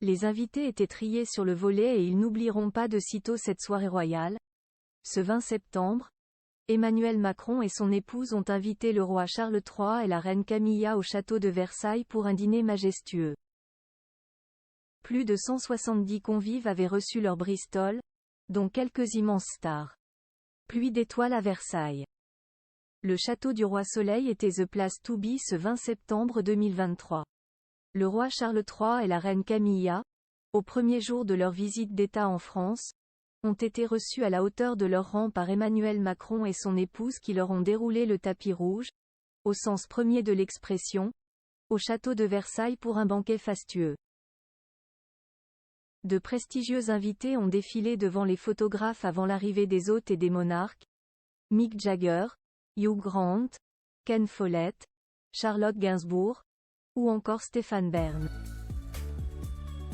Les invités étaient triés sur le volet et ils n'oublieront pas de sitôt cette soirée royale. Ce 20 septembre, Emmanuel Macron et son épouse ont invité le roi Charles III et la reine Camilla au château de Versailles pour un dîner majestueux. Plus de 170 convives avaient reçu leur Bristol, dont quelques immenses stars. Pluie d'étoiles à Versailles. Le château du Roi Soleil était the place to be ce 20 septembre 2023. Le roi Charles III et la reine Camilla, au premier jour de leur visite d'État en France, ont été reçus à la hauteur de leur rang par Emmanuel Macron et son épouse qui leur ont déroulé le tapis rouge, au sens premier de l'expression, au château de Versailles pour un banquet fastueux. De prestigieux invités ont défilé devant les photographes avant l'arrivée des hôtes et des monarques. Mick Jagger, Hugh Grant, Ken Follett, Charlotte Gainsbourg, ou encore Stéphane Bern.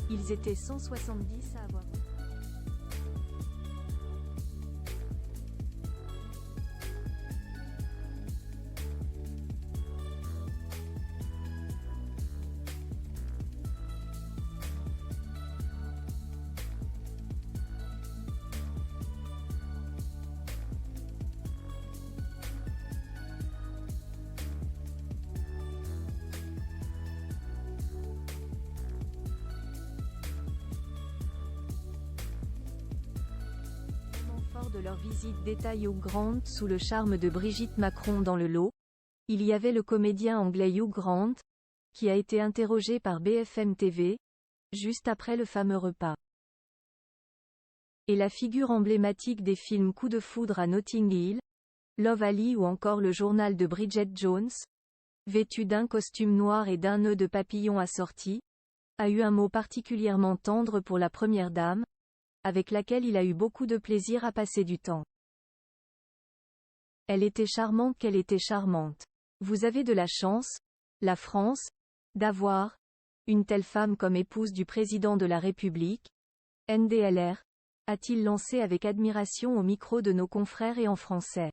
Ils étaient 170 à avoir de leur visite d'État Hugh Grant sous le charme de Brigitte Macron dans le lot. Il y avait le comédien anglais Hugh Grant, qui a été interrogé par BFM TV, juste après le fameux repas. Et la figure emblématique des films Coup de foudre à Notting Hill, Love Ali ou encore le journal de Bridget Jones, vêtu d'un costume noir et d'un nœud de papillon assorti, a eu un mot particulièrement tendre pour la première dame, avec laquelle il a eu beaucoup de plaisir à passer du temps. Elle était charmante qu'elle était charmante. Vous avez de la chance, la France, d'avoir une telle femme comme épouse du président de la République, NDLR, a-t-il lancé avec admiration au micro de nos confrères et en français.